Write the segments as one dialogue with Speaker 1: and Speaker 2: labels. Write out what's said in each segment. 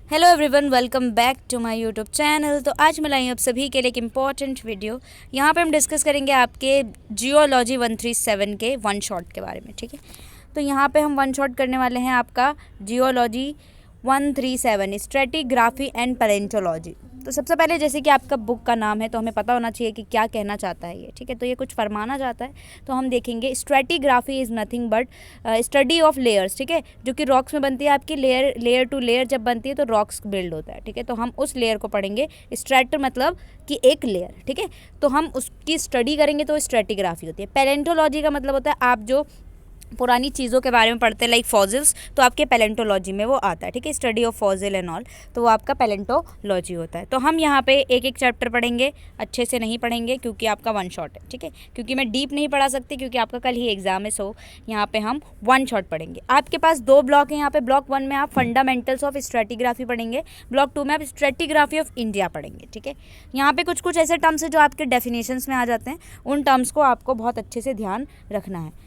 Speaker 1: Hello everyone, welcome back to my YouTube channel. तो आज मैं लाई हूँ आप सभी के लिए एक इम्पॉर्टेंट वीडियो। यहाँ पे हम डिस्कस करेंगे आपके जियोलॉजी 137 के वन शॉट के बारे में। ठीक है, तो यहाँ पे हम वन शॉट करने वाले हैं आपका जियोलॉजी 137 स्ट्रेटिग्राफी एंड पैलेंटोलॉजी। तो सबसे पहले जैसे कि आपका बुक का नाम है तो हमें पता होना चाहिए कि क्या कहना चाहता है ये। ठीक है, तो ये कुछ फरमाना चाहता है। तो हम देखेंगे stratigraphy is nothing but study of layers. ठीक है, जो कि रॉक्स में बनती है आपकी लेयर टू लेयर जब बनती है तो रॉक्स बिल्ड होता है। ठीक है, तो हम उस लेयर को पढ़ेंगे। स्ट्रेट मतलब कि एक लेयर। ठीक है, तो हम उसकी स्टडी करेंगे तो स्ट्रेटिग्राफी होती है। पैलेंटोलॉजी का मतलब होता है आप जो पुरानी चीज़ों के बारे में पढ़ते हैं लाइक फॉसिल्स, तो आपके पैलेंटोलॉजी में वो आता है। ठीक है, study of fossil and all, तो वो आपका पैलेंटोलॉजी होता है। तो हम यहाँ पे एक एक चैप्टर पढ़ेंगे, अच्छे से नहीं पढ़ेंगे क्योंकि आपका वन शॉट है। ठीक है, क्योंकि मैं डीप नहीं पढ़ा सकती क्योंकि आपका कल ही एग्जाम है। सो यहाँ पे हम वन शॉट पढ़ेंगे। आपके पास दो ब्लॉक हैं यहाँ पे। ब्लॉक 1 में आप फंडामेंटल्स ऑफ स्ट्रेटिग्राफी पढ़ेंगे, ब्लॉक 2 में आप स्ट्रेटिग्राफी ऑफ इंडिया पढ़ेंगे। ठीक है, यहाँ पे कुछ कुछ ऐसे टर्म्स है जो आपके डेफिनेशंस में आ जाते हैं, उन टर्म्स को आपको बहुत अच्छे से ध्यान रखना है।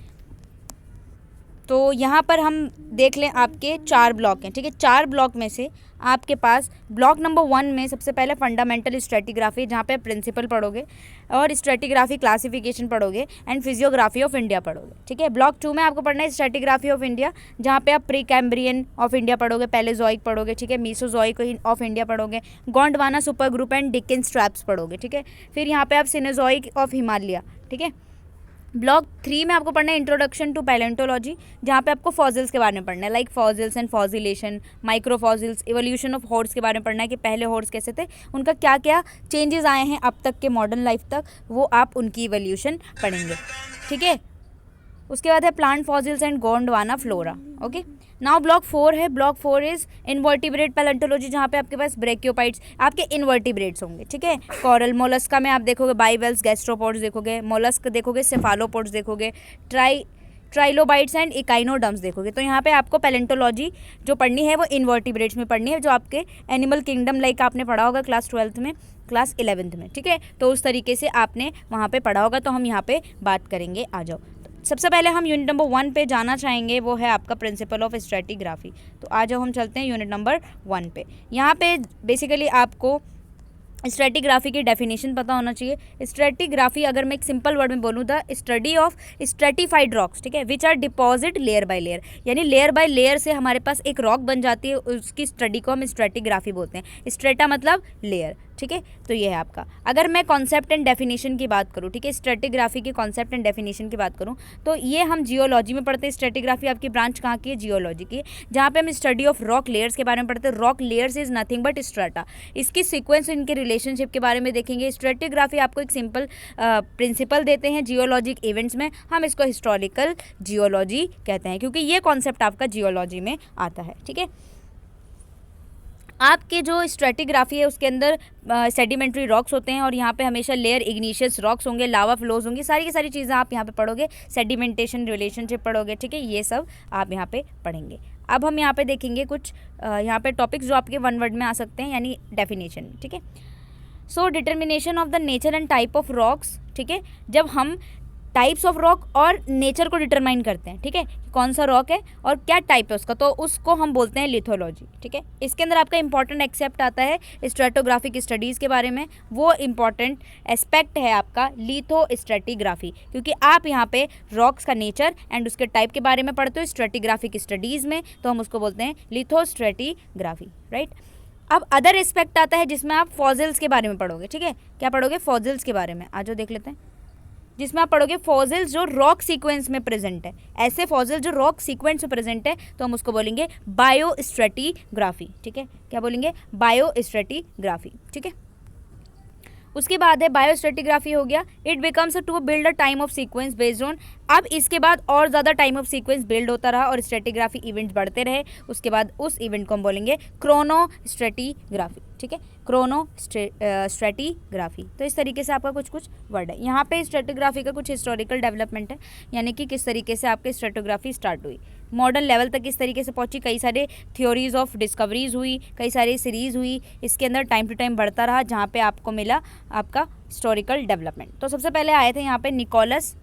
Speaker 1: तो यहाँ पर हम देख लें आपके 4 ब्लॉक हैं। ठीक है, 4 ब्लॉक में से आपके पास ब्लॉक नंबर 1 में सबसे पहले फंडामेंटल स्ट्रेटिग्राफी, जहाँ पे प्रिंसिपल पढ़ोगे और स्ट्रेटिग्राफी क्लासिफिकेशन पढ़ोगे एंड फिजियोग्राफी ऑफ इंडिया पढ़ोगे। ठीक है, ब्लॉक 2 में आपको पढ़ना है स्ट्रेटिग्राफी ऑफ इंडिया, जहाँ पे आप प्री कैम्ब्रियन ऑफ इंडिया पढ़ोगे, पैलेजोइक पढ़ोगे। ठीक है, मीसोजोइक ऑफ इंडिया पढ़ोगे, Gondwana super group and Dickens straps पढ़ोगे। ठीक है, फिर यहाँ पे आप सिनेजोइक ऑफ हिमालय। ठीक है, ब्लॉक 3 में आपको पढ़ना है इंट्रोडक्शन टू पैलेंटोलॉजी, जहाँ पे आपको फॉसिल्स के बारे में पढ़ना है like fossils and fossilisation, micro fossils, evolution of horse के बारे में पढ़ना है कि पहले हॉर्स कैसे थे, उनका क्या क्या चेंजेस आए हैं अब तक के मॉडर्न लाइफ तक, वो आप उनकी इवोल्यूशन पढ़ेंगे। ठीक है, उसके बाद है plant fossils and Gondwana flora. Okay, now block 4 है। ब्लॉक 4 इज इनवर्टिब्रेट पैलेंटोलॉजी, जहाँ पे आपके पास ब्रेकियोपाइट्स आपके इनवर्टिब्रेट्स होंगे। ठीक है, कॉरल मोलस्का में आप देखोगे बाइवेल्स, गैस्ट्रोपोड्स देखोगे, मोलस्क देखोगे, सेफालोपोड्स देखोगे, ट्राइलोबाइट्स एंड इकाइनोडर्म्स देखोगे। तो यहाँ पे आपको पैलेंटोलॉजी जो पढ़नी है वो इनवर्टिब्रेट्स में पढ़नी है, जो आपके एनिमल किंगडम लाइक आपने पढ़ा होगा क्लास 12th में, क्लास 11th में। ठीक है, तो उस तरीके से आपने वहाँ पे पढ़ा होगा, तो हम यहाँ पे बात करेंगे। आ जाओ, सबसे पहले हम यूनिट नंबर 1 पे जाना चाहेंगे, वो है आपका प्रिंसिपल ऑफ स्ट्रेटिग्राफी। तो आ जाओ हम चलते हैं यूनिट नंबर 1 पे। यहाँ पे बेसिकली आपको स्ट्रेटिग्राफी की डेफिनेशन पता होना चाहिए। स्ट्रेटिग्राफी अगर मैं एक सिंपल वर्ड में बोलूँ, the study of stratified rocks, ठीक है, which are deposit layer by layer, यानी लेयर बाय लेयर से हमारे पास एक रॉक बन जाती है, उसकी स्टडी को हम स्ट्रेटिग्राफी बोलते हैं। स्ट्रेटा मतलब लेयर। ठीक है, तो ये है आपका। अगर मैं कॉन्सेप्ट एंड डेफिनेशन की बात करूँ, ठीक है, स्ट्रेटिग्राफी की कॉन्सेप्ट एंड डेफिनेशन की बात करूँ, तो ये हम जियोलॉजी में पढ़ते हैं। स्ट्रेटिग्राफी आपकी ब्रांच कहाँ की है? जियोलॉजी की है, जहाँ पे हम स्टडी ऑफ रॉक लेयर्स के बारे में पढ़ते हैं। Rock layers is nothing but strata, इसकी सीक्वेंस, इनके रिलेशनशिप के बारे में देखेंगे। स्ट्रेटिग्राफी आपको एक सिंपल प्रिंसिपल देते हैं जियोलॉजिक इवेंट्स में, हम इसको हिस्टोरिकल जियोलॉजी कहते हैं क्योंकि ये कॉन्सेप्ट आपका जियोलॉजी में आता है। ठीक है, आपके जो स्ट्रेटिग्राफी है उसके अंदर सेडिमेंट्री रॉक्स होते हैं और यहाँ पे हमेशा लेयर इग्निशियस रॉक्स होंगे, लावा फ्लोज होंगी, सारी की सारी चीज़ें आप यहाँ पे पढ़ोगे। सेडिमेंटेशन रिलेशनशिप पढ़ोगे। ठीक है, ये सब आप यहाँ पे पढ़ेंगे। अब हम यहाँ पे देखेंगे कुछ यहाँ पे टॉपिक्स जो आपके वन वर्ड में आ सकते हैं, यानी डेफिनेशन में। ठीक है, so determination of the nature and type of rocks. ठीक है, जब हम टाइप्स ऑफ रॉक और नेचर को डिटरमाइन करते हैं, ठीक है, कौन सा रॉक है और क्या टाइप है उसका, तो उसको हम बोलते हैं लिथोलॉजी। ठीक है, इसके अंदर आपका इंपॉर्टेंट एक्सेप्ट आता है स्ट्रेटोग्राफिक स्टडीज़ के बारे में। वो इंपॉर्टेंट एस्पेक्ट है आपका लिथोस्ट्रेटिग्राफी, क्योंकि आप यहाँ पे रॉक्स का नेचर एंड उसके टाइप के बारे में पढ़ते हो स्ट्रेटिग्राफिक स्टडीज़ में, तो हम उसको बोलते हैं लिथोस्ट्रेटिग्राफी। राइट, अब अदर एस्पेक्ट आता है जिसमें आप फॉसिल्स के बारे में पढ़ोगे। ठीक है, क्या पढ़ोगे? फॉसिल्स के बारे में। आ जाओ देख लेते हैं, जिसमें आप पढ़ोगे फॉसिल्स जो रॉक सीक्वेंस में प्रेजेंट है। ऐसे फॉसिल जो रॉक सीक्वेंस में प्रेजेंट है तो हम उसको बोलेंगे बायोस्ट्रेटिग्राफी। ठीक है, क्या बोलेंगे? बायोस्ट्रेटिग्राफी। ठीक है, उसके बाद है बायोस्ट्रेटिग्राफी हो गया। It becomes to build a time of sequence based on, अब इसके बाद और ज़्यादा टाइम ऑफ सीक्वेंस बिल्ड होता रहा और स्ट्रेटिग्राफी इवेंट्स बढ़ते रहे, उसके बाद उस इवेंट को हम बोलेंगे क्रोनोस्ट्रेटिग्राफी। ठीक है, स्ट्रेटिग्राफी। तो इस तरीके से आपका कुछ कुछ वर्ड है। यहाँ पे स्ट्रेटिग्राफी का कुछ हिस्टोरिकल डेवलपमेंट है, यानी कि किस तरीके से आपकी स्ट्रेटिग्राफी स्टार्ट हुई, मॉडर्न लेवल तक किस तरीके से पहुंची, कई सारे थ्योरीज ऑफ डिस्कवरीज हुई, कई सारी सीरीज हुई, इसके अंदर टाइम टू टाइम बढ़ता रहा, जहाँ पे आपको मिला आपका हिस्टोरिकल डेवलपमेंट। तो सबसे पहले आए थे यहाँ पे निकोलस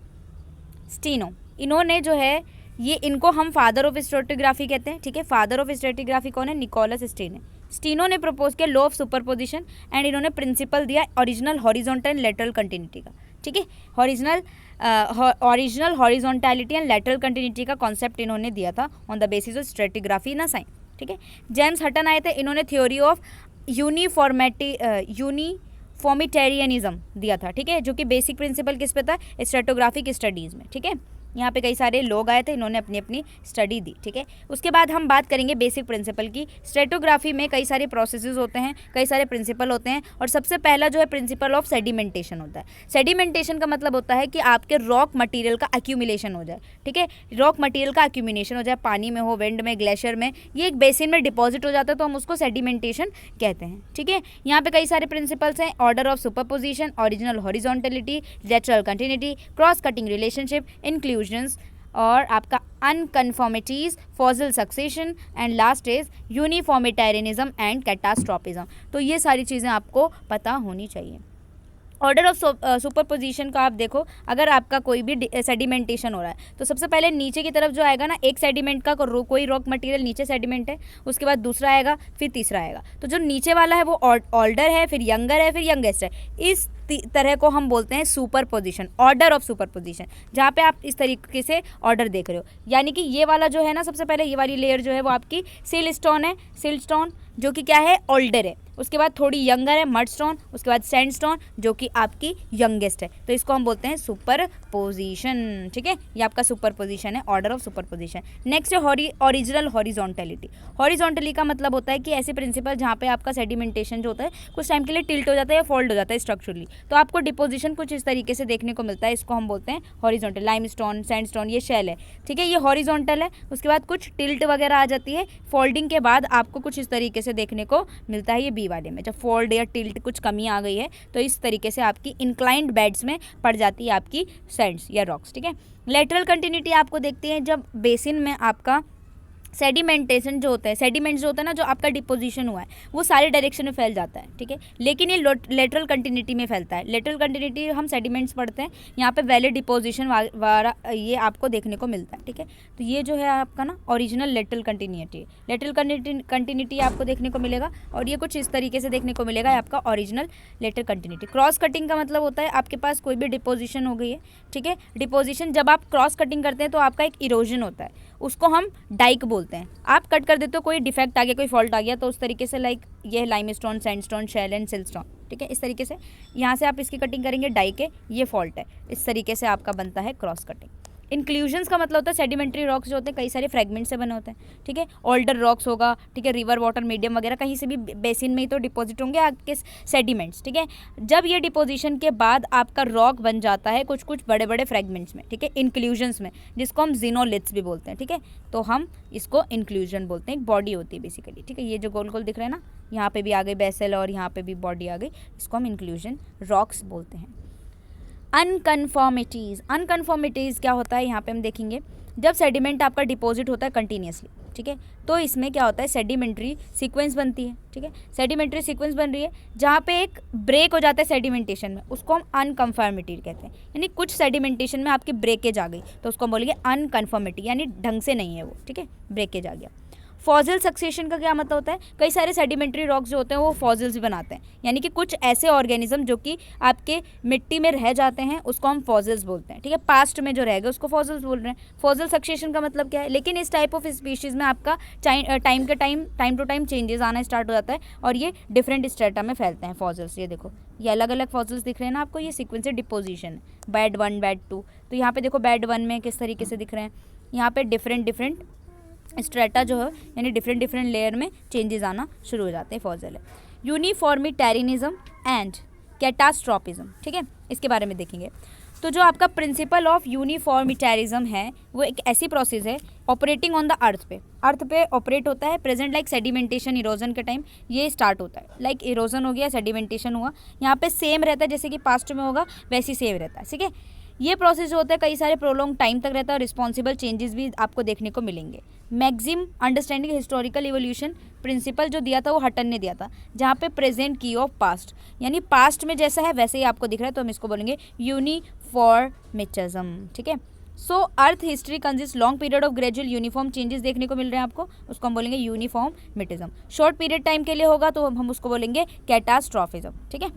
Speaker 1: स्टीनो। इन्होंने जो है ये इनको हम फादर ऑफ स्ट्रेटिग्राफी कहते हैं, ठीक है। फादर ऑफ स्ट्रेटिग्राफी कौन है? Nicolas Steno. स्टीनो ने प्रपोज किया लॉ ऑफ सुपरपोजिशन एंड इन्होंने प्रिंसिपल दिया original horizontal and lateral continuity का, ठीक है। Original horizontality and lateral continuity का कॉन्सेप्ट इन्होंने दिया था on the basis of stratigraphy in a sign, ठीक है। जेम्स हटन आए थे, इन्होंने थ्योरी ऑफ यूनिफॉर्मिटेरियनिज्म दिया था, ठीक है, जो कि बेसिक प्रिंसिपल किस पे था? स्ट्रेटोग्राफिक स्टडीज़ में, ठीक है। यहाँ पे कई सारे लोग आए थे, इन्होंने अपनी अपनी स्टडी दी, ठीक है। उसके बाद हम बात करेंगे बेसिक प्रिंसिपल की। स्ट्रेटोग्राफी में कई सारे प्रोसेसेस होते हैं, कई सारे प्रिंसिपल होते हैं, और सबसे पहला जो है प्रिंसिपल ऑफ सेडिमेंटेशन होता है। सेडिमेंटेशन का मतलब होता है कि आपके रॉक मटेरियल का एक्यूमुलेशन हो जाए, ठीक है। रॉक मटेरियल का एक्यूमिनेशन हो जाए, पानी में हो, विंड में, ग्लेशियर में, ये एक बेसिन में डिपॉजिट हो जाता है, तो हम उसको सेडिमेंटेशन कहते हैं, ठीक है। यहाँ पे कई सारे प्रिंसिपल्स हैं, order of superposition, original horizontality, lateral continuity, cross cutting relationship, inclusions, और आपका unconformities, fossil succession, and last is uniformitarianism and catastrophism. तो ये सारी चीज़ें आपको पता होनी चाहिए। ऑर्डर ऑफ सुपरपोजिशन का आप देखो, अगर आपका कोई भी सेडिमेंटेशन हो रहा है तो सबसे पहले नीचे की तरफ जो आएगा ना, एक सेडिमेंट का कोई रॉक मटेरियल नीचे सेडिमेंट है, उसके बाद दूसरा आएगा, फिर तीसरा आएगा। तो जो नीचे वाला है वो ओल्डर है, फिर यंगर है, फिर यंगेस्ट है। इस तरह को हम बोलते हैं सुपरपोजिशन, ऑर्डर ऑफ सुपरपोजिशन, जहाँ पे आप इस तरीके से ऑर्डर देख रहे हो। यानी कि ये वाला जो है ना, सबसे पहले ये वाली लेयर जो है वो आपकी सिलस्टोन है, सिलस्टोन जो कि क्या है? ओल्डर है। उसके बाद थोड़ी यंगर है, मडस्टोन, उसके बाद सैंडस्टोन जो कि आपकी यंगेस्ट है। तो इसको हम बोलते हैं सुपरपोजिशन, ठीक है। ये आपका सुपरपोजिशन है, ऑर्डर ऑफ सुपरपोजिशन। नेक्स्ट है ओरिजिनल हॉरिजॉन्टलिटी। हॉरिजॉन्टली का मतलब होता है कि ऐसे प्रिंसिपल जहाँ पे आपका सेडिमेंटेशन जो होता है कुछ टाइम के लिए टिल्ट हो जाता है या फोल्ड हो जाता है स्ट्रक्चरली, तो आपको डिपोजिशन कुछ इस तरीके से देखने को मिलता है, इसको हम बोलते हैं हॉरिजॉन्टल। लाइमस्टोन, सैंडस्टोन, ये शेल है, ठीक है, ये हॉरिजॉन्टल है। उसके बाद कुछ टिल्ट वगैरह आ जाती है, फोल्डिंग के बाद आपको कुछ इस तरीके से देखने को मिलता है। ये बी वाले में जब फोल्ड या टिल्ट कुछ कमी आ गई है तो इस तरीके से आपकी इंक्लाइंड बेड्स में पड़ जाती है आपकी सैंड्स या रॉक्स, ठीक है। लेटरल कंटिन्यूटी आपको देखते हैं जब बेसिन में आपका सेडिमेंटेशन जो होता है, सेडिमेंट जो होता है ना, जो आपका डिपोजिशन हुआ है वो सारे डायरेक्शन में फैल जाता है, ठीक है, लेकिन ये लेटरल कंटिन्यूटी में फैलता है। लेटरल कंटिन्यूटी हम सेडिमेंट्स पढ़ते हैं, यहाँ पे वैलिड डिपोजिशन वाला ये आपको देखने को मिलता है, ठीक है। तो ये जो है आपका ना original lateral continuity, lateral continuity आपको देखने को मिलेगा, और ये कुछ इस तरीके से देखने को मिलेगा आपका original lateral continuity. Cross cutting का मतलब होता है आपके पास कोई भी डिपोजिशन हो गई है, ठीक है। डिपोजिशन जब आप क्रॉस कटिंग करते हैं तो आपका एक इरोजन होता है, उसको हम डाइक बोलते हैं। आप कट कर देते हो, कोई डिफेक्ट आ गया, कोई फॉल्ट आ गया, तो उस तरीके से लाइक ये लाइमस्टोन, सैंडस्टोन, शेल एंड सिलस्टोन, ठीक है, इस तरीके से यहाँ से आप इसकी कटिंग करेंगे, डाई के, ये फॉल्ट है, इस तरीके से आपका बनता है क्रॉस कटिंग। इंक्लूजन्स का मतलब होता है सेडिमेंट्री रॉक्स जो होते हैं कई सारे फ्रेगमेंट से बने होते हैं, ठीक है। ओल्डर रॉक्स होगा, ठीक है, रिवर वाटर मीडियम वगैरह कहीं से भी बेसिन में ही तो डिपॉजिट होंगे आपके सेडिमेंट्स, ठीक है। जब ये डिपोजिशन के बाद आपका रॉक बन जाता है कुछ कुछ बड़े बड़े फ्रेगमेंट्स में, ठीक है, इंक्लूजन्स में, जिसको हम जिनोलिथ्स भी बोलते हैं, ठीक है। तो हम इसको इंक्लूजन बोलते हैं, एक बॉडी होती है बेसिकली, ठीक है। ये जो गोल गोल दिख रहा है ना, यहाँ पे भी आ गई बेसल और यहाँ पे भी बॉडी आ गई, इसको हम इंक्लूजन रॉक्स बोलते हैं। अनकन्फॉर्मिटीज़, अनकन्फॉर्मिटीज़ क्या होता है यहाँ पे हम देखेंगे, जब सेडिमेंट आपका डिपॉजिट होता है कंटिन्यूसली, ठीक है, तो इसमें क्या होता है सेडिमेंट्री सीक्वेंस बनती है, ठीक है। सेडिमेंट्री सीक्वेंस बन रही है जहाँ पे एक ब्रेक हो जाता है सेडिमेंटेशन में, उसको हम अनकन्फॉर्मिटी कहते हैं। यानी कुछ सेडिमेंटेशन में आपकी ब्रेकेज आ गई तो उसको हम बोलेंगे अनकन्फॉर्मिटी, यानी ढंग से नहीं है वो, ठीक है, ब्रेकेज आ गया। फॉसिल सक्सेशन का क्या मतलब होता है, कई सारे सेडिमेंट्री रॉक्स जो होते हैं वो फॉसिल्स भी बनाते हैं, यानी कि कुछ ऐसे ऑर्गेनिज्म जो कि आपके मिट्टी में रह जाते हैं उसको हम फॉसिल्स बोलते हैं, ठीक है। पास्ट में जो रह गए उसको फॉसिल्स बोल रहे हैं। फॉसिल सक्सेशन का मतलब क्या है, लेकिन इस टाइप ऑफ स्पीशीज़ में आपका टाइम टू टाइम चेंजेस आना स्टार्ट हो जाता है और ये डिफरेंट स्ट्रेटा में फैलते हैं फॉसिल्स। ये देखो, ये अलग अलग फॉसिल्स दिख रहे हैं ना आपको, ये सीक्वेंस डिपोजिशन है, बेड 1 बेड 2। तो यहाँ पे देखो बेड 1 में किस तरीके से दिख रहे हैं, यहाँ पे डिफरेंट स्ट्रेटा जो है यानी डिफरेंट लेयर में चेंजेस आना शुरू हो जाते हैं फॉसिल है। यूनिफॉर्मिटेरियनिज्म एंड कैटास्ट्रोफिज्म, ठीक है, इसके बारे में देखेंगे। तो जो आपका प्रिंसिपल ऑफ यूनिफॉर्मिटेरिज्म है वो एक ऐसी प्रोसेस है ऑपरेटिंग ऑन द अर्थ पे ऑपरेट होता है, प्रेजेंट लाइक सेडिमेंटेशन इरोजन के टाइम ये स्टार्ट होता है, लाइक इरोजन हो गया, सेडिमेंटेशन हुआ, यहाँ पे सेम रहता है जैसे कि पास्ट में होगा वैसे ही सेम रहता है, ठीक है। ये प्रोसेस जो होता है कई सारे प्रोलॉन्ग टाइम तक रहता है और रिस्पॉन्सिबल चेंजेस भी आपको देखने को मिलेंगे। Maxim understanding historical evolution principle जो दिया था वो हटन ने दिया था, जहाँ पे प्रेजेंट की ऑफ पास्ट, यानी पास्ट में जैसा है वैसे ही आपको दिख रहा है, तो हम इसको बोलेंगे यूनिफॉर्मिटिज्म, ठीक है। So earth history consist long period of gradual uniform changes देखने को मिल रहे हैं आपको, उसको हम बोलेंगे यूनिफॉर्मिटिज्म। शॉर्ट पीरियड टाइम के लिए होगा तो हम उसको बोलेंगे कैटास्ट्रॉफिज्म। ठीक है,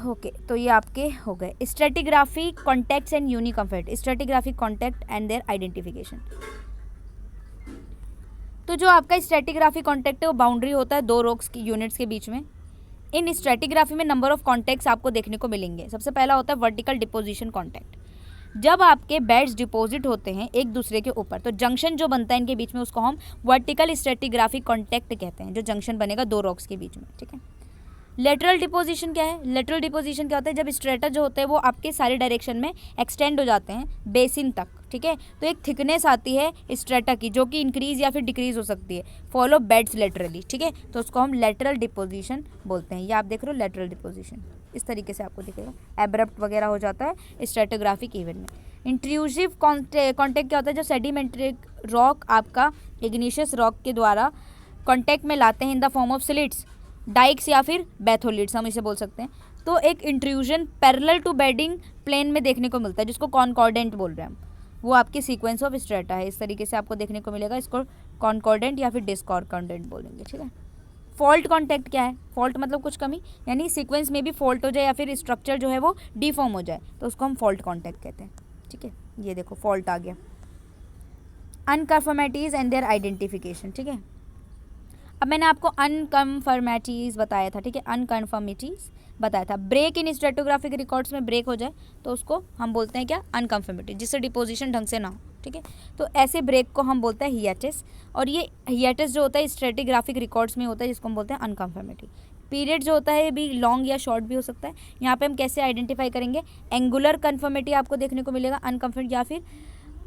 Speaker 1: ओके तो ये आपके हो गए stratigraphy contacts and unconformity, stratigraphic contact and their identification. तो जो आपका स्ट्रेटिग्राफिक कॉन्टैक्ट है वो बाउंड्री होता है दो रॉक्स की यूनिट्स के बीच में। इन स्ट्रेटिग्राफी में नंबर ऑफ कॉन्टैक्ट्स आपको देखने को मिलेंगे। सबसे पहला होता है वर्टिकल डिपोजिशन कॉन्टैक्ट। जब आपके बेड्स डिपॉजिट होते हैं एक दूसरे के ऊपर तो जंक्शन जो बनता है इनके बीच में उसको हम वर्टिकल स्ट्रेटिग्राफिक कॉन्टैक्ट कहते हैं, जो जंक्शन बनेगा दो रॉक्स के बीच में। ठीक है, लेटरल डिपोजिशन क्या है? लेटरल डिपोजिशन क्या होता है? जब स्ट्रेटा जो होते हैं वो आपके सारे डायरेक्शन में एक्सटेंड हो जाते हैं बेसिन तक। ठीक है, तो एक थिकनेस आती है स्ट्रेटा की जो कि इंक्रीज या फिर डिक्रीज हो सकती है फॉलो बेड्स लेटरली। ठीक है, तो उसको हम लेटरल डिपोजिशन बोलते हैं। ये आप देख रहे हो लेटरल डिपोजिशन, इस तरीके से आपको दिखेगा, एब्रप्ट वगैरह हो जाता है स्ट्रेटोग्राफिक इवेंट में। इंट्रूसिव कॉन्टैक्ट क्या होता है? जो सेडिमेंट्री रॉक आपका इग्निशियस रॉक के द्वारा कॉन्टैक्ट में लाते हैं in the form of slits, dykes या फिर बैथोलिट्स हम इसे बोल सकते हैं। तो एक intrusion parallel to bedding plane में देखने को मिलता है जिसको कॉनकॉर्डेंट बोल रहे हैं हम, वो आपकी सीक्वेंस ऑफ स्ट्रेटा है। इस तरीके से आपको देखने को मिलेगा, इसको कॉनकॉर्डेंट या फिर डिस्कॉर्डेंट बोलेंगे। ठीक है, फॉल्ट कॉन्टैक्ट क्या है? फॉल्ट मतलब कुछ कमी, यानी सीक्वेंस में भी फॉल्ट हो जाए या फिर स्ट्रक्चर जो है वो डिफॉर्म हो जाए तो उसको हम फॉल्ट कॉन्टैक्ट कहते हैं। ठीक है, ये देखो फॉल्ट आ गया। अनकन्फर्मिटीज एंड देयर आइडेंटिफिकेशन। ठीक है, अब मैंने आपको अनकन्फर्मिटीज बताया था। ठीक है, अनकन्फर्मिटीज बताया था। ब्रेक इन स्ट्रेटोग्राफिक रिकॉर्ड्स में ब्रेक हो जाए तो उसको हम बोलते हैं क्या? अनकन्फर्मिटी, जिससे डिपोजिशन ढंग से ना हो। ठीक है, तो ऐसे ब्रेक को हम बोलते हैं हियाटिस, और ये हियाटिस जो होता है स्ट्रेटिग्राफिक रिकॉर्ड्स में होता है जिसको हम बोलते हैं अनकन्फर्मिटी। पीरियड जो होता है ये भी लॉन्ग या शॉर्ट भी हो सकता है। यहाँ पे हम कैसे आइडेंटिफाई करेंगे? एंगुलर कन्फर्मिटी आपको देखने को मिलेगा अनकन्फर्मिटी, या फिर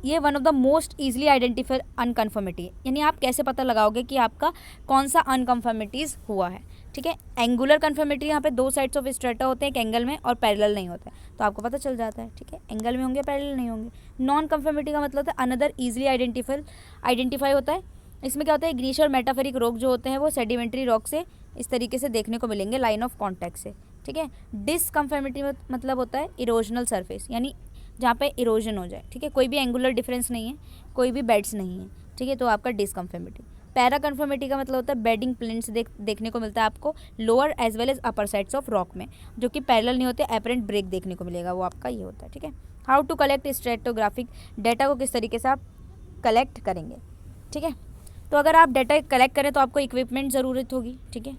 Speaker 1: ये one of the most easily identified unconformity, यानी आप कैसे पता लगाओगे कि आपका कौन सा अनकन्फर्मिटीज़ हुआ है। ठीक है, एंगुलर कन्फर्मिटी यहाँ पे दो साइड्स ऑफ स्ट्रेटा होते हैं, एक एंगल में और पैरेलल नहीं होता है, तो आपको पता चल जाता है। ठीक है, एंगल में होंगे पैरेलल नहीं होंगे। नॉन कन्फर्मिटी का मतलब होता है अनदर ईजिली आइडेंटिफाई होता है। इसमें क्या होता है? इग्निशियस और मेटाफेरिक रॉक जो होते हैं वो सेडिमेंट्री रॉक से इस तरीके से देखने को मिलेंगे लाइन ऑफ कॉन्टैक्ट से। ठीक है, डिसकन्फर्मिटी मतलब होता है इरोजनल सरफेस, यानी जहाँ पे इरोजन हो जाए। ठीक है, कोई भी एंगुलर डिफरेंस नहीं है, कोई भी बेड्स नहीं है। ठीक है, तो आपका डिसकन्फर्मिटी। पैरा कन्फर्मिटी का मतलब होता है बेडिंग प्लेन्स देखने को मिलता है आपको lower as well as upper sides of rock में, जो कि पैरेलल नहीं होते, एपरेंट ब्रेक देखने को मिलेगा, वो आपका ये होता है। ठीक है, हाउ टू कलेक्ट स्ट्रेटोग्राफिक डेटा को किस तरीके से आप कलेक्ट करेंगे। ठीक है, तो अगर आप डाटा कलेक्ट करें तो आपको इक्विपमेंट ज़रूरत होगी। ठीक है,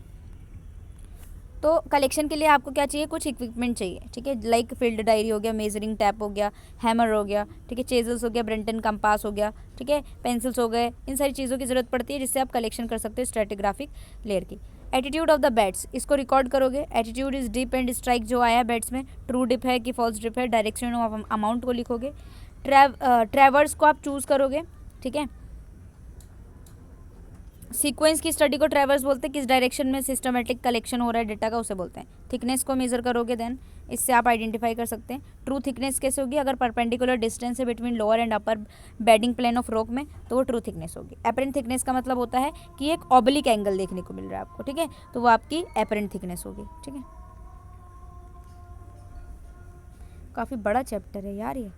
Speaker 1: तो कलेक्शन के लिए आपको क्या चाहिए? कुछ इक्विपमेंट चाहिए। ठीक है, लाइक फील्ड डायरी हो गया, मेजरिंग टैप हो गया, हैमर हो गया। ठीक है, चेजल्स हो गया, ब्रेंटन कंपास हो गया। ठीक है, पेंसिल्स हो गए, इन सारी चीज़ों की ज़रूरत पड़ती है जिससे आप कलेक्शन कर सकते हो स्ट्रेटिग्राफिक लेयर की। एटीट्यूड ऑफ द बेड्स, इसको रिकॉर्ड करोगे। Attitude is dip and strike जो आया बेड्स में, ट्रू डिप है कि फॉल्स डिप है, डायरेक्शन ऑफ अमाउंट को लिखोगे। ट्रैवर्स को आप चूज़ करोगे। ठीक है, सीक्वेंस की स्टडी को ट्रैवर्स बोलते हैं, किस डायरेक्शन में सिस्टमेटिक कलेक्शन हो रहा है डेटा का उसे बोलते हैं। थिकनेस को मेजर करोगे, देन इससे आप आइडेंटिफाई कर सकते हैं। ट्रू थिकनेस कैसे होगी? अगर परपेंडिकुलर डिस्टेंस है between lower and upper bedding plane of rock में तो वो ट्रू थिकनेस होगी। एपरेंट थिकनेस का मतलब होता है कि एक ऑब्लिक एंगल देखने को मिल रहा है आपको। ठीक है, तो वो आपकी एपरेंट थिकनेस होगी। ठीक है, काफ़ी बड़ा चैप्टर है यार ये।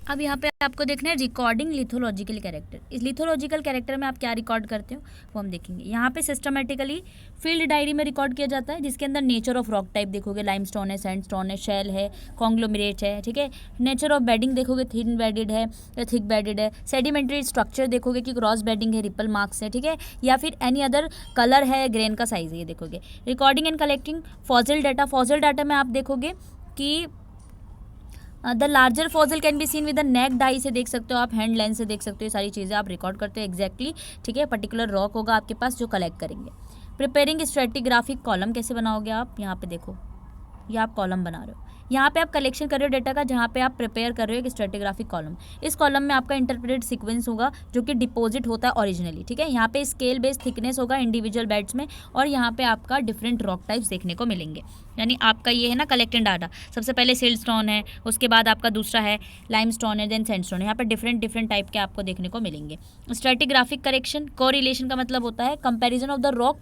Speaker 1: अब यहाँ पे आपको देखना है रिकॉर्डिंग लिथोलॉजिकल कैरेक्टर। इस लिथोलॉजिकल कैरेक्टर में आप क्या रिकॉर्ड करते हो वो हम देखेंगे। यहाँ पे सिस्टमेटिकली फील्ड डायरी में रिकॉर्ड किया जाता है जिसके अंदर नेचर ऑफ रॉक टाइप देखोगे, लाइमस्टोन है, सैंडस्टोन है, शेल है, कॉन्ग्लोमरेट है। ठीक है, नेचर ऑफ बेडिंग देखोगे, थिन बेडेड है या थिक बेडेड है। सेडिमेंट्री स्ट्रक्चर देखोगे कि क्रॉस बेडिंग है, रिपल मार्क्स है। ठीक है, या फिर एनी अदर कलर है, ग्रेन का साइज है, ये देखोगे। Recording and collecting fossil data. Fossil data में आप देखोगे कि the larger fossil can be seen with the naked eye से देख सकते हो आप, हैंड लेंस से देख सकते हो। ये सारी चीज़ें आप रिकॉर्ड करते हो एग्जैक्टली। ठीक है, पर्टिकुलर रॉक होगा आपके पास जो कलेक्ट करेंगे। प्रिपेयरिंग स्ट्रेटिग्राफिक कॉलम कैसे बनाओगे आप? यहाँ पे देखो, ये आप कॉलम बना रहे हो, यहाँ पे आप कलेक्शन कर रहे हो डेटा का, जहाँ पे आप प्रिपेयर कर रहे हो एक स्ट्रेटिग्राफिक कॉलम। इस कॉलम में आपका इंटरप्रेटेड सीक्वेंस होगा जो कि डिपॉजिट होता है ओरिजिनली। ठीक है, यहाँ पे स्केल बेस्ड थिकनेस होगा इंडिविजुअल बेड्स में, और यहाँ पे आपका डिफरेंट रॉक टाइप्स देखने को मिलेंगे। यानी आपका ये है ना कलेक्टेड डाटा, सबसे पहले सिल्टस्टोन है, उसके बाद आपका दूसरा है लाइमस्टोन है, देन सैंडस्टोन है। यहाँ पे डिफरेंट टाइप के आपको देखने को मिलेंगे। स्ट्रेटिग्राफिक करेक्शन कोरिलेशन का मतलब होता है comparison of the rock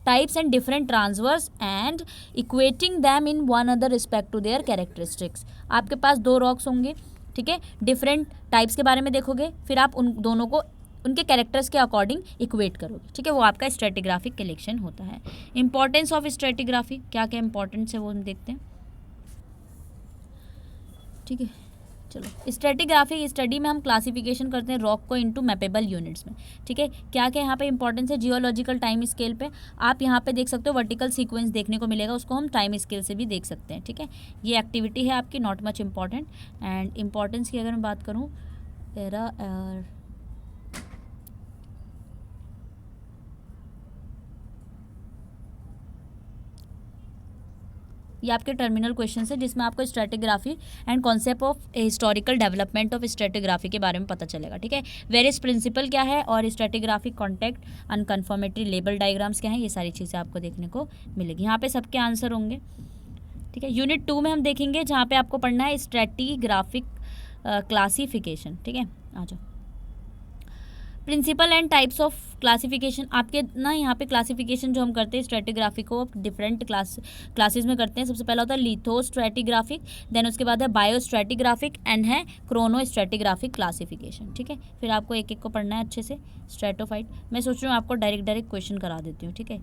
Speaker 1: types and different transfers and equating them in one other respect to their characteristics. आपके पास 2 रॉक्स होंगे, ठीक है, डिफरेंट टाइप्स के बारे में देखोगे, फिर आप उन दोनों को उनके कैरेक्टर्स के अकॉर्डिंग इक्वेट करोगे, ठीक है, वो आपका स्ट्रेटिग्राफिक कलेक्शन होता है. इंपॉर्टेंस ऑफ स्ट्रेटिग्राफी, क्या क्या इंपॉर्टेंस है वो हम देखते हैं, ठीक है. चलो, स्ट्रेटिग्राफिक स्टडी में हम क्लासिफिकेशन करते हैं रॉक को इनटू मैपेबल यूनिट्स में, ठीक है. क्या क्या यहाँ पे इंपॉर्टेंस है, जियोलॉजिकल टाइम स्केल पे आप यहाँ पे देख सकते हो वर्टिकल सीक्वेंस देखने को मिलेगा, उसको हम टाइम स्केल से भी देख सकते हैं, ठीक है. ये एक्टिविटी है आपकी, not much important. And importance की अगर मैं बात करूँ, ये आपके टर्मिनल क्वेश्चन है जिसमें आपको stratigraphy and concept of historical development of stratigraphy के बारे में पता चलेगा, ठीक है. वेरियस प्रिंसिपल क्या है और स्ट्रेटिग्राफिक कॉन्टैक्ट अनकन्फर्मेटरी लेबल डायग्राम्स क्या है, ये सारी चीज़ें आपको देखने को मिलेगी. यहाँ पे सबके आंसर होंगे, ठीक है. यूनिट 2 में हम देखेंगे जहाँ पे आपको पढ़ना है स्ट्रेटिग्राफिक क्लासिफिकेशन, ठीक है. आ जाओ. Principle and types of classification आपके ना, यहाँ पे क्लासिफिकेशन जो हम करते हैं स्ट्रेटिग्राफी को डिफरेंट क्लासेस में करते हैं. सबसे पहला होता है लिथोस्ट्रेटिग्राफिक, देन उसके बाद है बायोस्ट्रेटिग्राफिक एंड है क्रोनोस्ट्रेटिग्राफिक क्लासिफिकेशन, ठीक है. फिर आपको एक एक को पढ़ना है अच्छे से. स्ट्रेटोफाइट मैं सोच रही हूँ आपको डायरेक्ट क्वेश्चन करा देती हूँ, ठीक है,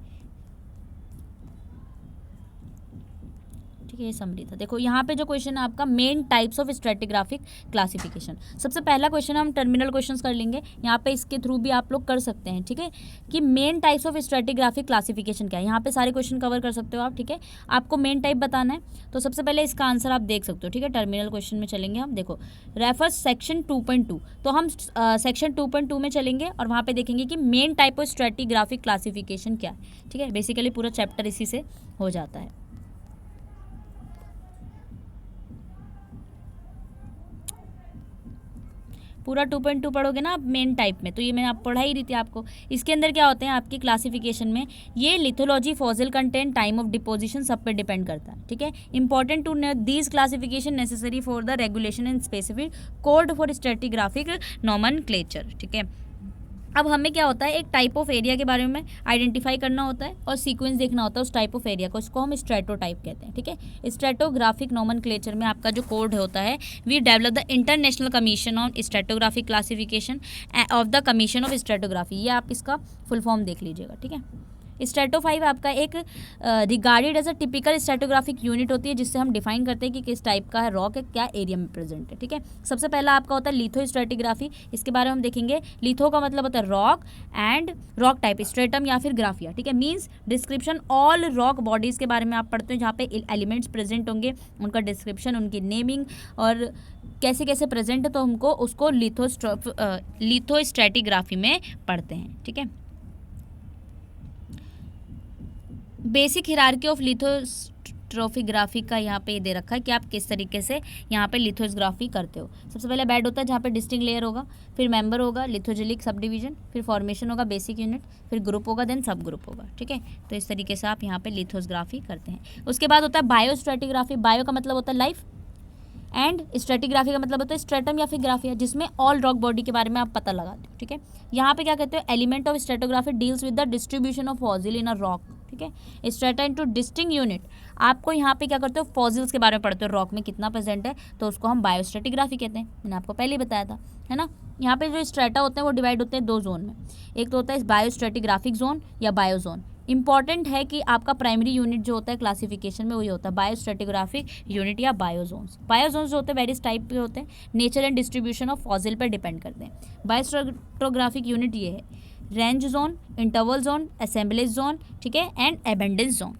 Speaker 1: ठीक है. ये समरी था. देखो यहाँ पे जो क्वेश्चन है आपका main types of stratigraphic classification. सबसे पहला क्वेश्चन हम टर्मिनल क्वेश्चंस कर लेंगे, यहाँ पे इसके थ्रू भी आप लोग कर सकते हैं, ठीक है, कि main types of stratigraphic classification क्या है. यहाँ पे सारे क्वेश्चन कवर कर सकते हो आप, ठीक है. आपको मेन टाइप बताना है, तो सबसे पहले इसका आंसर आप देख सकते हो, ठीक है. टर्मिनल क्वेश्चन में चलेंगे हम. देखो, रेफर्स सेक्शन 2.2, तो हम सेक्शन 2.2 में चलेंगे और वहाँ पे देखेंगे कि main type of stratigraphic classification क्या है, ठीक है. बेसिकली पूरा चैप्टर इसी से हो जाता है. पूरा 2.2 पढ़ोगे ना आप मेन टाइप में, तो ये मैंने आप पढ़ा ही रही थी आपको. इसके अंदर क्या होते हैं आपकी क्लासिफिकेशन में, ये lithology, fossil content, time of deposition सब पे डिपेंड करता है, ठीक है. Important to these classification necessary for the regulation and specific code for stratigraphic nomenclature, ठीक है. अब हमें क्या होता है, एक टाइप ऑफ एरिया के बारे में आइडेंटिफाई करना होता है और सीक्वेंस देखना होता है उस टाइप ऑफ एरिया को, इसको हम स्ट्रेटो टाइप कहते हैं, ठीक है. स्ट्रेटोग्राफिक नॉमेनक्लेचर में आपका जो कोड होता है, we develop the international commission on stratigraphic classification of the commission of stratigraphy. ये आप इसका फुल फॉर्म देख लीजिएगा, ठीक है. स्ट्रेटो 5 आपका एक regarded as a typical stratigraphic unit होती है, जिससे हम डिफाइन करते हैं कि किस टाइप का है रॉक है, क्या एरिया में प्रेजेंट है, ठीक है. सबसे पहला आपका होता है लिथो स्ट्रेटिग्राफी. इसके बारे में हम देखेंगे. लिथो का मतलब होता है rock and rock type, stratum या फिर ग्राफिया, ठीक है. Means description all rock bodies के बारे में आप पढ़ते हैं जहाँ पे एलिमेंट्स प्रेजेंट होंगे, उनका डिस्क्रिप्शन, उनकी नेमिंग और कैसे कैसे प्रेजेंट है, तो हमको उसको लिथो स्ट्रेटिग्राफी में पढ़ते हैं, ठीक है. बेसिक हिरार्की ऑफ लिथोस्ट्रोफिग्राफी का यहाँ पे दे रखा है कि आप किस तरीके से यहाँ पे लिथोग्राफी करते हो. सबसे पहले बेड होता है जहाँ पे डिस्टिंक्ट लेयर होगा, फिर मेंबर होगा, लिथोजेलिक सब डिवीजन, फिर फॉर्मेशन होगा, बेसिक यूनिट, फिर ग्रुप होगा, देन सब ग्रुप होगा, ठीक है. तो इस तरीके से आप यहाँ पे लिथोग्राफी करते हैं. उसके बाद होता है बायोस्ट्रेटिग्राफी. बायो का मतलब होता है लाइफ एंड स्ट्रेटिग्राफी का मतलब होता है स्ट्रेटम या फिर ग्राफिया, जिसमें ऑल रॉक बॉडी के बारे में आप पता लगाते हो, ठीक है. यहाँ पे क्या कहते हो, element of stratigraphy deals with the distribution of fossil in a rock, ठीक है. स्ट्रेटा इनटू डिस्टिंक्ट यूनिट, आपको यहाँ पे क्या करते हो, फॉसिल्स के बारे में पढ़ते हो, रॉक में कितना प्रेजेंट है, तो उसको हम बायोस्ट्रेटिग्राफी कहते हैं. मैंने आपको पहले ही बताया था, है ना. यहाँ पे जो स्ट्रेटा होते हैं वो डिवाइड होते हैं 2 जोन में. एक तो होता है बायोस्ट्रेटिग्राफिक जोन या बायोजोन. इंपॉर्टेंट है कि आपका प्राइमरी यूनिट जो होता है क्लासिफिकेशन में वही होता है बायोस्ट्रेटिग्राफिक यूनिट या बायोजोन्स. बायोजोन्स जो होते हैं वेरियस टाइप के होते हैं, nature and distribution of fossil पर डिपेंड करते हैं. बायोस्ट्रेटोग्राफिक यूनिट ये है range zone, interval zone, assemblage zone, ठीक है, and abundance zone.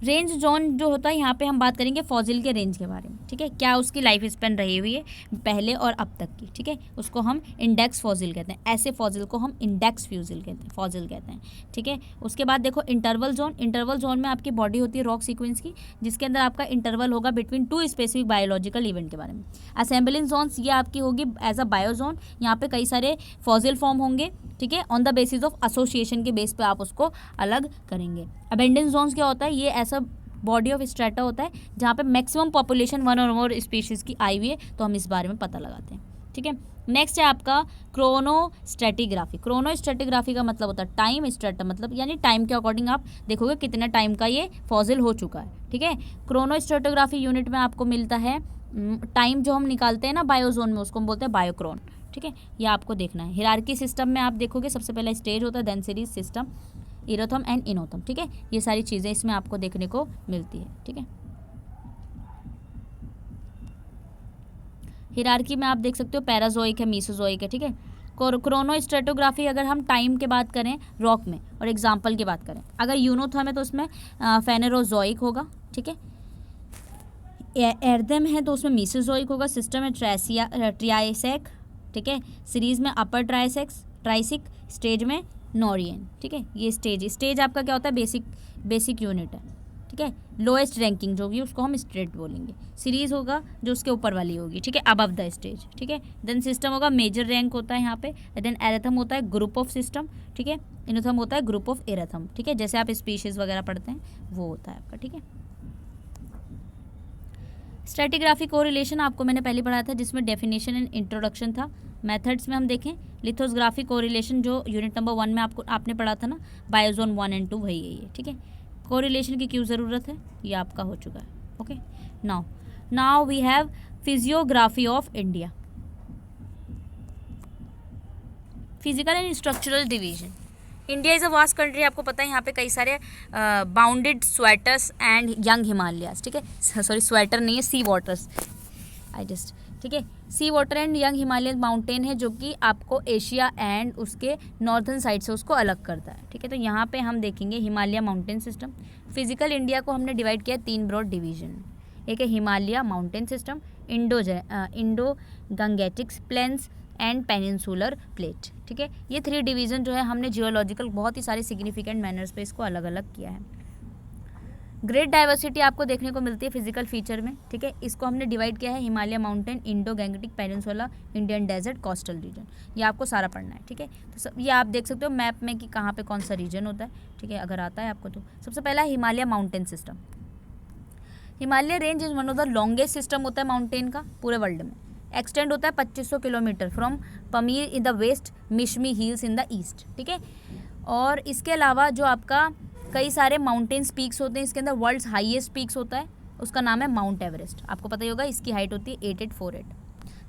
Speaker 1: Range zone जो होता है यहाँ पे हम बात करेंगे फॉसिल के रेंज के बारे में, ठीक है. क्या उसकी लाइफ स्पेन रही हुई है पहले और अब तक की, ठीक है. उसको हम इंडेक्स फॉसिल कहते हैं. ऐसे फॉसिल को हम इंडेक्स फ्यूसिल कहते हैं, फॉसिल कहते हैं, ठीक है. उसके बाद देखो इंटरवल जोन. इंटरवल जोन में आपकी बॉडी होती है रॉक सीक्वेंस की, जिसके अंदर आपका इंटरवल होगा बिटवीन 2 स्पेसिफिक बायोलॉजिकल इवेंट के बारे में. असेंबलिंग जोन्स ये आपकी होगी एज अ बायोजोन. यहाँ पे कई सारे फॉसिल फॉर्म होंगे, ठीक है. On the basis of association के बेस पे आप उसको अलग करेंगे. अबेंडेंस जोन्स क्या होता है, ये ऐसा बॉडी ऑफ स्ट्रेटा होता है जहाँ पे मैक्सिमम पॉपुलेशन 1 और मोर स्पीशीज़ की आई हुई है, तो हम इस बारे में पता लगाते हैं, ठीक है. नेक्स्ट है आपका क्रोनोस्ट्रेटिग्राफी। क्रोनोस्ट्रेटिग्राफी का मतलब होता है टाइम, स्ट्रेटा मतलब यानी टाइम के अकॉर्डिंग आप देखोगे कितना टाइम का ये फॉसिल हो चुका है, ठीक है। क्रोनोस्ट्रेटिग्राफी यूनिट में आपको मिलता है टाइम जो हम निकालते हैं ना बायोजोन में, उसको हम बोलते हैं बायोक्रोन, ठीक है। ये आपको देखना है। हिरार्की सिस्टम में आप देखोगे सबसे पहला स्टेज होता है, देन सीरीज सिस्टम, इरोथम एंड इनोथम, ठीक है। ये सारी चीज़ें इसमें आपको देखने को मिलती है, ठीक है। हिरार्की में आप देख सकते हो पैराजोइक है, मीसोजोइक है, ठीक है। क्रोनोस्ट्रेटोग्राफी अगर हम टाइम के बात करें रॉक में और एग्जाम्पल की बात करें, अगर यूनोथर्म है तो उसमें फेनेरोजोइक होगा, ठीक है। एर्दम है तो उसमें मीसोजोइक होगा। सिस्टम है ट्राइसेक, ठीक है। सीरीज में अपर ट्राइसिक, स्टेज में नोरियन, ठीक है। ये स्टेज आपका क्या होता है, बेसिक यूनिट है, ठीक है। लोएस्ट रैंकिंग जो होगी उसको हम स्ट्रेट बोलेंगे। सीरीज होगा जो उसके ऊपर वाली होगी, ठीक है, अबव द स्टेज, ठीक है। देन सिस्टम होगा मेजर रैंक होता है यहाँ पे। देन एरेथम होता है ग्रुप ऑफ सिस्टम, ठीक है। इनोथम होता है ग्रुप ऑफ एरेथम, ठीक है। जैसे आप स्पीशीज वगैरह पढ़ते हैं वो होता है आपका, ठीक है। स्ट्रेटिग्राफी कोरिलेशन आपको मैंने पहले पढ़ाया था, जिसमें डेफिनेशन एंड इंट्रोडक्शन था। मेथड्स में हम देखें लिथोग्राफी कोरिलेशन जो यूनिट नंबर 1 में आपने पढ़ा था ना, बायोजोन 1 एंड 2, वही है ये, ठीक है। कोरिलेशन की क्यों ज़रूरत है, ये आपका हो चुका है, okay. Now we have physiography of India. Physical and structural division. India is a vast country, आपको पता है यहाँ पे कई सारे bounded sweaters and young Himalayas, ठीक है। सॉरी स्वेटर नहीं है, सी वाटर्स, ठीक है। Sea water and young Himalayan mountain है जो कि आपको एशिया एंड उसके नॉर्थन साइड से उसको अलग करता है, ठीक है। तो यहाँ पे हम देखेंगे Himalaya mountain system. Physical India को हमने डिवाइड किया 3 ब्रॉड डिवीजन। एक है Himalaya mountain system, Indo Gangetics plains and peninsular plate, ठीक है। ये 3 डिवीज़न जो है हमने जियोलॉजिकल बहुत ही सारे सिग्निफिकेंट मैनर्स पे इसको अलग अलग किया है। ग्रेट डाइवर्सिटी आपको देखने को मिलती है फिजिकल फीचर में, ठीक है। इसको हमने डिवाइड किया है Himalaya mountain, Indo Gangetic peninsula, Indian desert, coastal region. ये आपको सारा पढ़ना है, ठीक है। तो ये आप देख सकते हो मैप में कि कहाँ पे कौन सा रीजन होता है, ठीक है, अगर आता है आपको तो। सबसे पहला Himalaya mountain system. Himalaya range is one of the longest system होता है माउंटेन का पूरे वर्ल्ड में। एक्सटेंड होता है 2500 kilometre from Pamir in the west, Mishmi hills in the east, ठीक है। और इसके अलावा जो आपका कई सारे माउंटेन्स पीक्स होते हैं, इसके अंदर वर्ल्ड्स हाईएस्ट पीक्स होता है, उसका नाम है माउंट एवरेस्ट। आपको पता ही होगा इसकी हाइट होती है 8848,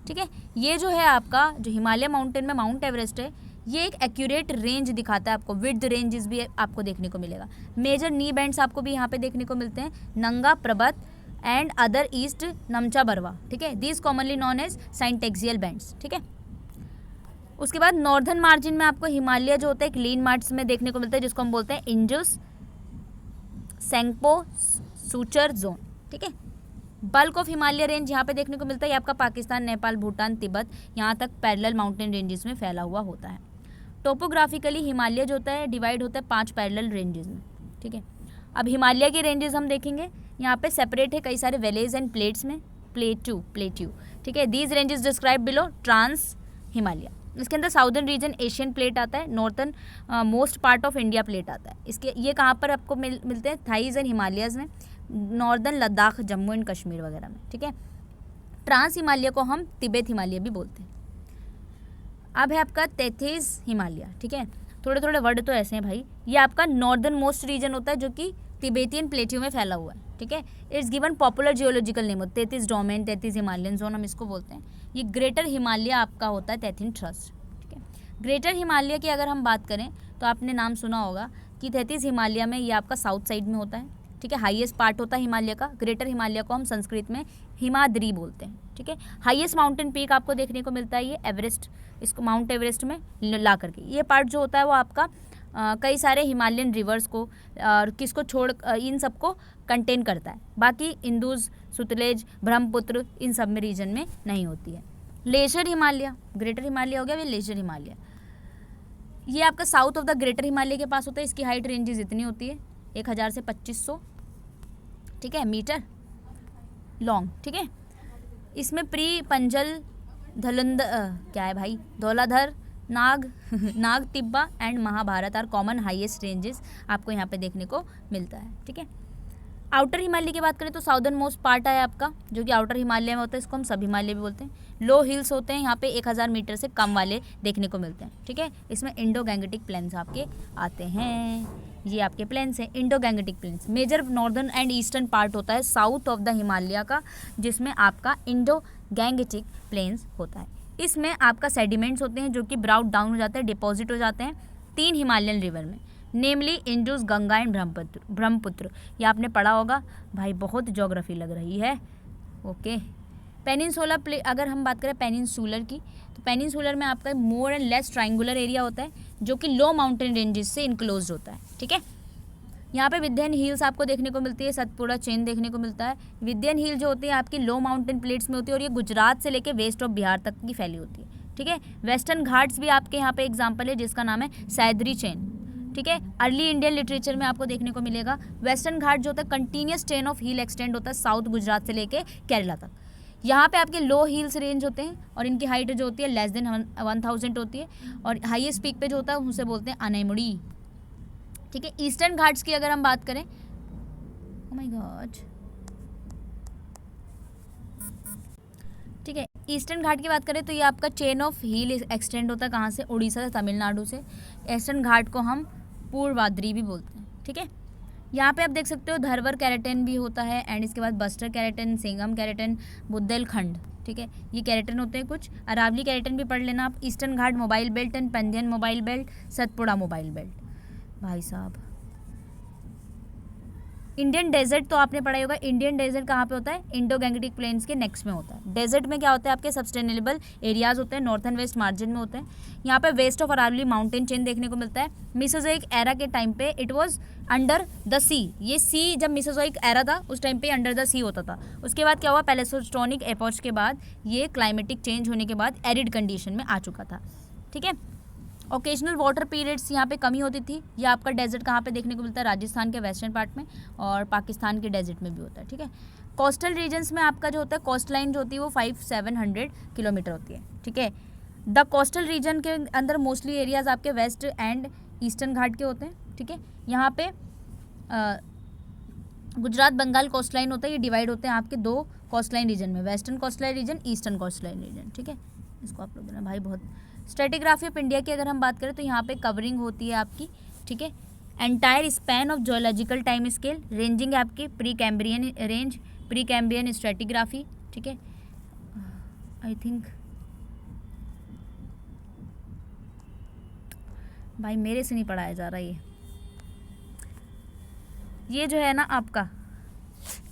Speaker 1: ठीक है। ये जो है आपका जो हिमालय माउंटेन में माउंट एवरेस्ट है, ये एक एक्यूरेट रेंज दिखाता है आपको। विड्थ रेंजेस भी आपको देखने को मिलेगा। मेजर नी बैंड्स आपको भी यहाँ पे देखने को मिलते हैं, Nanga, Parbat and other east Namcha Barwa, ठीक है। These commonly known as syntaxial bends, ठीक है। उसके बाद नॉर्दर्न मार्जिन में आपको हिमालय जो होता है एक लीन मार्च में देखने को मिलता है, जिसको हम बोलते हैं इंजुस सेंगपो सूचर जोन, ठीक है। बल्क ऑफ हिमालय रेंज यहाँ पे देखने को मिलता है, ये आपका पाकिस्तान, नेपाल, भूटान, तिब्बत यहाँ तक पैरेलल माउंटेन रेंजेस में फैला हुआ होता है। टोपोग्राफिकली हिमालय जो होता है डिवाइड होता है 5 पैरेलल रेंजेस में, ठीक है। अब हिमालय के रेंजेस हम देखेंगे, यहाँ पे सेपरेट है कई सारे वैलीज एंड प्लेट्स में, प्लेट्यू, ठीक है। These ranges describe below trans Himalaya. इसके अंदर साउदर्न रीजन एशियन प्लेट आता है, northern most part of India plate आता है। इसके ये कहाँ पर आपको मिलते हैं, थाईज एंड हिमालयस में, नॉर्दर्न लद्दाख, जम्मू एंड कश्मीर वगैरह में, ठीक है। ट्रांस हिमालय को हम तिब्बत हिमालय भी बोलते हैं। अब है आपका तेथिस हिमालय, ठीक है। थोड़े थोड़े वर्ड तो ऐसे हैं भाई। ये आपका नॉर्दर्न मोस्ट रीजन होता है जो कि तिब्बतियन प्लेट्यू में फैला हुआ है, ठीक है। It's given popular geological name, Tethys domain, Tethys Himalayan zone हम इसको बोलते हैं। ये ग्रेटर हिमालय आपका होता है तेथिन ट्रस्ट, ठीक है। ग्रेटर हिमालय की अगर हम बात करें तो आपने नाम सुना होगा कि तेथिस हिमालय में ये आपका साउथ साइड में होता है, ठीक है। हाईएस्ट पार्ट होता है हिमालय का। ग्रेटर हिमालय को हम संस्कृत में हिमाद्री बोलते हैं, ठीक है। हाईएस्ट माउंटेन पीक आपको देखने को मिलता है ये एवरेस्ट, इसको माउंट एवरेस्ट में ला करके। ये पार्ट जो होता है वो आपका कई सारे हिमालयन रिवर्स को किसको छोड़ इन सबको कंटेन करता है। बाकी इंदुज, सुतलेज, ब्रह्मपुत्र इन सब में रीजन में नहीं होती है। लेजर हिमालय, ग्रेटर हिमालय हो गया, ये लेजर हिमालय, ये आपका south of the greater Himalaya के पास होता है। इसकी हाइट रेंजेस इतनी होती है 1000 से 2500, ठीक है, मीटर लॉन्ग, ठीक है। इसमें प्री पंजल धलंद क्या है भाई, Dhauladhar, Nag Tibba and Mahabharat are common highest ranges आपको यहाँ पे देखने को मिलता है, ठीक है। आउटर हिमालय की बात करें तो साउदर्न मोस्ट पार्ट है आपका, जो कि आउटर हिमालय में होता है, इसको हम सब हिमालय भी बोलते हैं। लो हिल्स होते हैं यहाँ पे 1000 मीटर से कम वाले देखने को मिलते हैं, ठीक है। इसमें इंडो गैंगेटिक प्लेन्स आपके आते हैं, ये आपके प्लेन्स हैं Indo Gangetic plains. Major northern and eastern part होता है साउथ ऑफ द हिमालय का, जिसमें आपका इंडो गैंगेटिक प्लेन्स होता है। इसमें आपका सेडिमेंट्स होते हैं जो कि ब्राउट डाउन हो जाते हैं, डिपॉजिट हो जाते हैं 3 हिमालयन रिवर में, नेमली इंडस, गंगा एंड ब्रह्मपुत्र। ये आपने पढ़ा होगा भाई, बहुत ज्योग्राफी लग रही है। ओके, पेनिनसुलर प्ले अगर हम बात करें पेनिनसुलर की, तो पेनिनसुलर में आपका more and less triangular area होता है जो कि लो माउंटेन रेंजेस से इनक्लोज होता है, ठीक है। यहाँ पे विंध्यन हिल्स आपको देखने को मिलती है, सतपुड़ा चेन देखने को मिलता है। विंध्यन हिल जो होती है आपकी लो माउंटेन प्लेट्स में होती है और ये गुजरात से लेके वेस्ट ऑफ बिहार तक की फैली होती है, ठीक है। वेस्टर्न घाट्स भी आपके यहाँ पे एग्जाम्पल है जिसका नाम है सह्याद्री चेन, ठीक है। अर्ली इंडियन लिटरेचर में आपको देखने को मिलेगा वेस्टर्न घाट जो होता है continuous chain of hill extend होता है साउथ गुजरात से लेके केरला तक। यहाँ पे आपके लो हिल्स रेंज होते हैं और इनकी हाइट जो होती है लेस देन 1000 होती है, और हाईएस्ट पीक पे जो होता है उसे बोलते हैं अनैमुड़ी, ठीक है। ईस्टर्न घाट्स की अगर हम बात करें, ओह माय गॉड, ठीक है, ईस्टर्न घाट की बात करें तो ये आपका चेन ऑफ हिल एक्सटेंड होता है कहाँ से, उड़ीसा से, तमिलनाडु से। ईस्टर्न घाट को हम पूर्वाद्री भी बोलते हैं, ठीक है। यहाँ पे आप देख सकते हो धरवर कैरेटन भी होता है, एंड इसके बाद बस्टर कैरेटन, सेंगम कैरेटन, बुंदेलखंड, ठीक है, ये कैरेटन होते हैं कुछ। अरावली कैरेटन भी पढ़ लेना आप। Eastern Ghat mobile belt and Pandian mobile belt, Satpura mobile belt. भाई साहब, इंडियन डेजर्ट तो आपने पढ़ा होगा। इंडियन डेजर्ट कहाँ पे होता है, इंडो गैंगेटिक प्लेन्स के नेक्स्ट में होता है। डेजर्ट में क्या होता है, आपके सस्टेनेबल एरियाज होते हैं, नॉर्थ एंड वेस्ट मार्जिन में होते हैं। यहाँ पे west of Aravalli mountain chain देखने को मिलता है। मिसोजोइक एरा के टाइम पे it was under the sea, ये सी जब मिसोजोइक एरा था उस टाइम पे अंडर द सी होता था। उसके बाद क्या हुआ, पैलेसोस्टोनिक एपोच के बाद ये क्लाइमेटिक चेंज होने के बाद एरिड कंडीशन में आ चुका था, ठीक है। ओकेजनल वाटर पीरियड्स यहाँ पे कमी होती थी। ये आपका डेजर्ट कहाँ पे देखने को मिलता है, राजस्थान के वेस्टर्न पार्ट में और पाकिस्तान के डेजर्ट में भी होता है, ठीक है। कोस्टल रीजन्स में आपका जो होता है कोस्ट लाइन जो होती है वो 500-700 किलोमीटर होती है, ठीक है। द कोस्टल रीजन के अंदर मोस्टली एरियाज आपके वेस्ट एंड ईस्टर्न घाट के होते हैं, ठीक है। यहाँ पे गुजरात बंगाल कोस्ट लाइन होता है, ये डिवाइड होते हैं आपके 2 कोस्ट लाइन रीजन में, western coast line region, eastern coast line region, ठीक है। इसको आप लोग देना भाई बहुत। स्ट्रेटिग्राफी ऑफ इंडिया की अगर हम बात करें तो यहाँ पे कवरिंग होती है आपकी, ठीक है। Entire span of geological time scale, ranging आपकी pre Cambrian range, pre Cambrian stratigraphy, ठीक है। आई थिंक भाई मेरे से नहीं पढ़ाया जा रहा ये जो है ना आपका,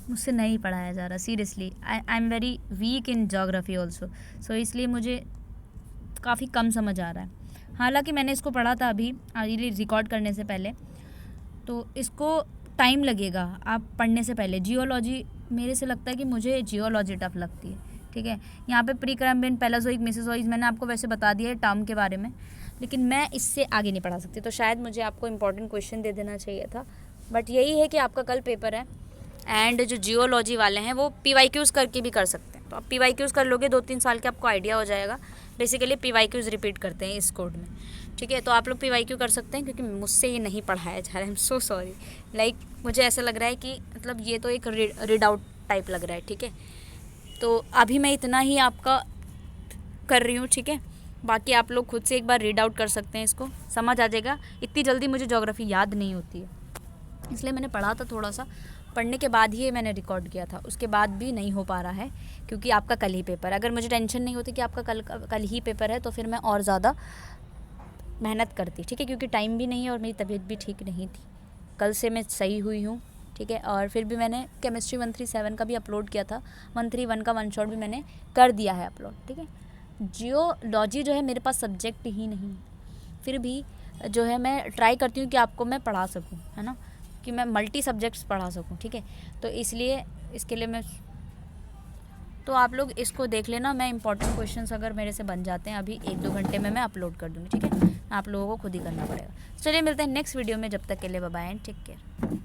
Speaker 1: मुझसे नहीं पढ़ाया जा रहा seriously. I am very weak in geography also, so इसलिए मुझे काफ़ी कम समझ आ रहा है। हालांकि मैंने इसको पढ़ा था अभी रिकॉर्ड करने से पहले, तो इसको टाइम लगेगा आप पढ़ने से पहले। जियोलॉजी मेरे से लगता है कि मुझे जियोलॉजी टफ लगती है, ठीक है। यहाँ पे प्री कैम्ब्रियन, पैलेसोइक, मेसोजोइक मैंने आपको वैसे बता दिया है टर्म के बारे में, लेकिन मैं इससे आगे नहीं पढ़ा सकती, तो शायद मुझे आपको इंपॉर्टेंट क्वेश्चन दे देना चाहिए था। बट यही है कि आपका कल पेपर है, एंड जो जियोलॉजी वाले हैं वो PYQs करके भी कर सकते हैं। तो आप PYQs कर लोगे 2-3 साल के, आपको आइडिया हो जाएगा। बेसिकली PYQs रिपीट करते हैं इस कोड में, ठीक है। तो आप लोग PYQ कर सकते हैं, क्योंकि मुझसे ये नहीं पढ़ाया जा रहा है। I am so sorry, like मुझे ऐसा लग रहा है कि मतलब ये तो एक रीड आउट टाइप लग रहा है, ठीक है। तो अभी मैं इतना ही आपका कर रही हूँ, ठीक है। बाकी आप लोग खुद से एक बार रीड आउट कर सकते हैं, इसको समझ आ जाएगा। इतनी जल्दी मुझे ज्योग्राफी याद नहीं होती है, इसलिए मैंने पढ़ा था थोड़ा सा, पढ़ने के बाद ही मैंने रिकॉर्ड किया था, उसके बाद भी नहीं हो पा रहा है क्योंकि आपका कल ही पेपर है। अगर मुझे टेंशन नहीं होती कि आपका कल ही पेपर है तो फिर मैं और ज़्यादा मेहनत करती, ठीक है। क्योंकि टाइम भी नहीं है और मेरी तबीयत भी ठीक नहीं थी। कल से मैं सही हुई हूँ, ठीक है। और फिर भी मैंने केमिस्ट्री 137 का भी अपलोड किया था, 131 का 1 शॉट भी मैंने कर दिया है अपलोड, ठीक है। जियोलॉजी जो है मेरे पास सब्जेक्ट ही नहीं, फिर भी जो है मैं ट्राई करती हूँ कि आपको मैं पढ़ा सकूँ, है ना, कि मैं मल्टी सब्जेक्ट्स पढ़ा सकूँ, ठीक है। तो इसलिए इसके लिए मैं, तो आप लोग इसको देख लेना। मैं इंपॉर्टेंट क्वेश्चंस अगर मेरे से बन जाते हैं अभी 1-2 घंटे में मैं अपलोड कर दूँगी, ठीक है। आप लोगों को खुद ही करना पड़ेगा। चलिए मिलते हैं नेक्स्ट वीडियो में, जब तक के लिए bye bye and take care.